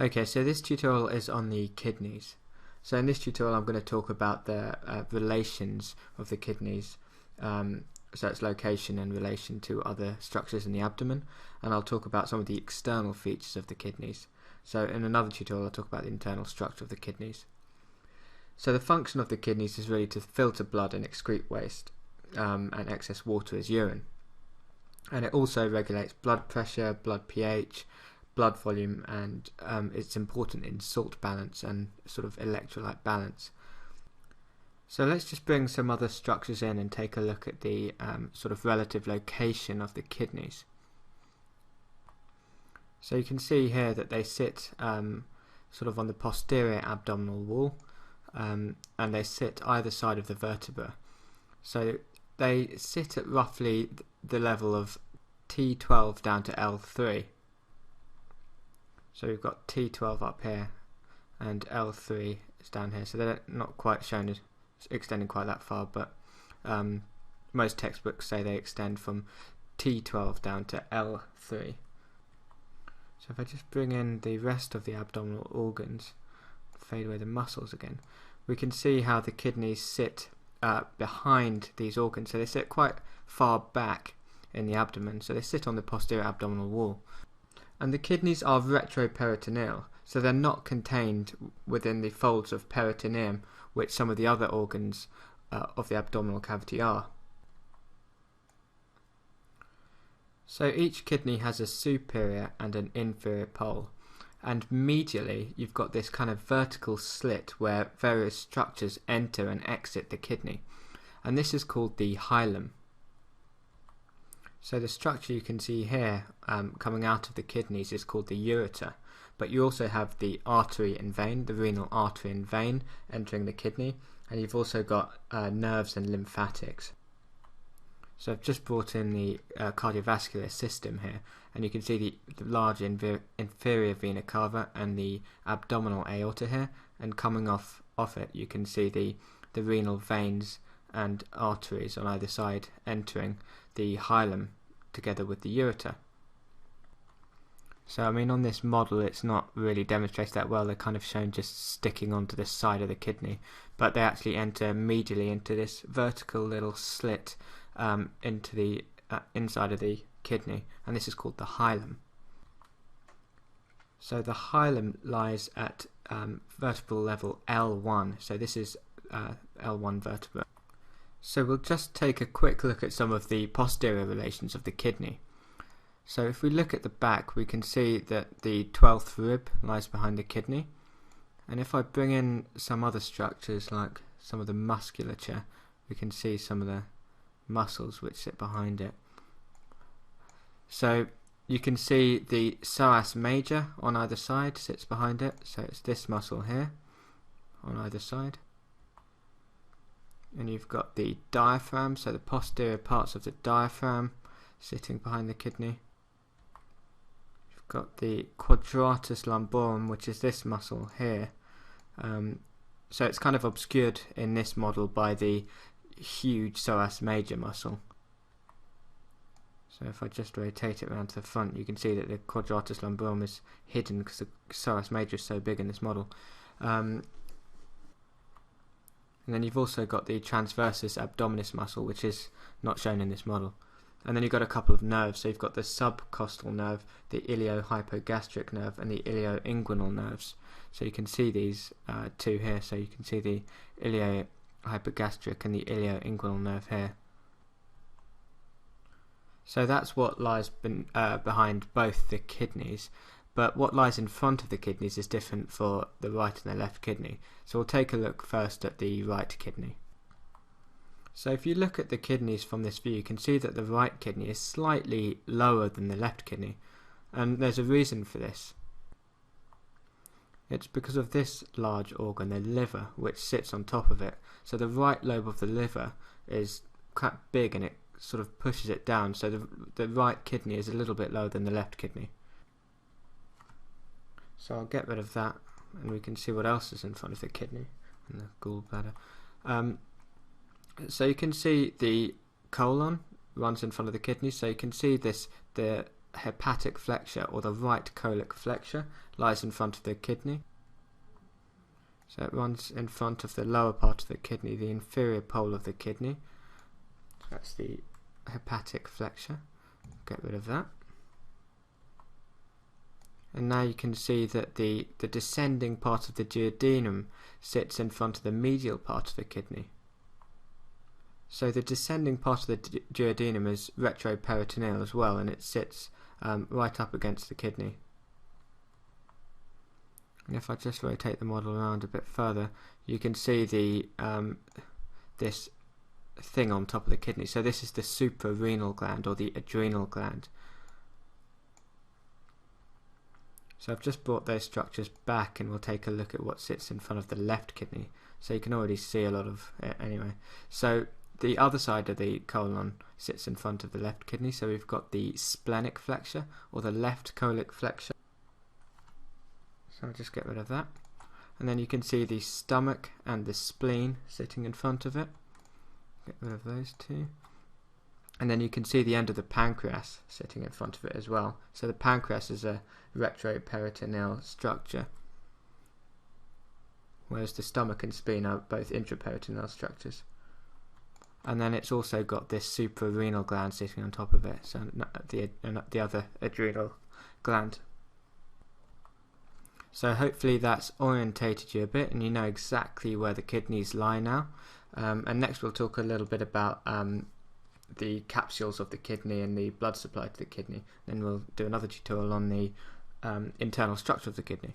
Okay, so this tutorial is on the kidneys. So in this tutorial I'm going to talk about the relations of the kidneys, so its location in relation to other structures in the abdomen, and I'll talk about some of the external features of the kidneys. So in another tutorial I'll talk about the internal structure of the kidneys. So the function of the kidneys is really to filter blood and excrete waste and excess water as urine. And it also regulates blood pressure, blood pH, blood volume, and it's important in salt balance and sort of electrolyte balance. So let's just bring some other structures in and take a look at the sort of relative location of the kidneys. So you can see here that they sit sort of on the posterior abdominal wall, and they sit either side of the vertebra. So they sit at roughly the level of T12 down to L3. So we've got T12 up here and L3 is down here, so they're not quite shown as extending quite that far, but most textbooks say they extend from T12 down to L3. So if I just bring in the rest of the abdominal organs, fade away the muscles again, we can see how the kidneys sit behind these organs. So they sit quite far back in the abdomen, so they sit on the posterior abdominal wall. And the kidneys are retroperitoneal, so they're not contained within the folds of peritoneum, which some of the other organs of the abdominal cavity are. So each kidney has a superior and an inferior pole, and medially you've got this kind of vertical slit where various structures enter and exit the kidney, and this is called the hilum. So the structure you can see here coming out of the kidneys is called the ureter, but you also have the artery and vein, the renal artery and vein entering the kidney, and you've also got nerves and lymphatics. So I've just brought in the cardiovascular system here, and you can see the large inferior vena cava and the abdominal aorta here, and coming off it you can see the renal veins and arteries on either side entering the hilum together with the ureter. So I mean, on this model it's not really demonstrated that well. They're kind of shown just sticking onto the side of the kidney, but they actually enter medially into this vertical little slit into the inside of the kidney, and this is called the hilum. So the hilum lies at vertebral level L1, so this is L1 vertebra. So we'll just take a quick look at some of the posterior relations of the kidney. So if we look at the back, we can see that the 12th rib lies behind the kidney, and if I bring in some other structures like some of the musculature, we can see some of the muscles which sit behind it. So you can see the psoas major on either side sits behind it, so it's this muscle here on either side. And you've got the diaphragm, so the posterior parts of the diaphragm sitting behind the kidney. You've got the quadratus lumborum, which is this muscle here. So it's kind of obscured in this model by the huge psoas major muscle. So if I just rotate it around to the front, you can see that the quadratus lumborum is hidden because the psoas major is so big in this model. And then you've also got the transversus abdominis muscle, which is not shown in this model. And then you've got a couple of nerves. So you've got the subcostal nerve, the iliohypogastric nerve, and the ilioinguinal nerves. So you can see these two here. So you can see the iliohypogastric and the ilioinguinal nerve here. So that's what lies behind both the kidneys. But what lies in front of the kidneys is different for the right and the left kidney. So we'll take a look first at the right kidney. So if you look at the kidneys from this view, you can see that the right kidney is slightly lower than the left kidney. And there's a reason for this. It's because of this large organ, the liver, which sits on top of it. So the right lobe of the liver is quite big and it sort of pushes it down. So the right kidney is a little bit lower than the left kidney. So I'll get rid of that, and we can see what else is in front of the kidney and the gallbladder. So you can see the colon runs in front of the kidney. So you can see the hepatic flexure, or the right colic flexure, lies in front of the kidney. So it runs in front of the lower part of the kidney, the inferior pole of the kidney. That's the hepatic flexure. Get rid of that. And now you can see that the descending part of the duodenum sits in front of the medial part of the kidney. So the descending part of the duodenum is retroperitoneal as well, and it sits right up against the kidney. And if I just rotate the model around a bit further, you can see the this thing on top of the kidney. So this is the suprarenal gland, or the adrenal gland. So I've just brought those structures back, and we'll take a look at what sits in front of the left kidney. So you can already see a lot of it anyway. So the other side of the colon sits in front of the left kidney. So we've got the splenic flexure, or the left colic flexure. So I'll just get rid of that. And then you can see the stomach and the spleen sitting in front of it. Get rid of those two. And then you can see the end of the pancreas sitting in front of it as well. So the pancreas is a retroperitoneal structure, whereas the stomach and spleen are both intraperitoneal structures. And then it's also got this suprarenal gland sitting on top of it, so the other adrenal gland. So hopefully that's orientated you a bit, and you know exactly where the kidneys lie now. And next we'll talk a little bit about the capsules of the kidney and the blood supply to the kidney. Then we'll do another tutorial on the internal structure of the kidney.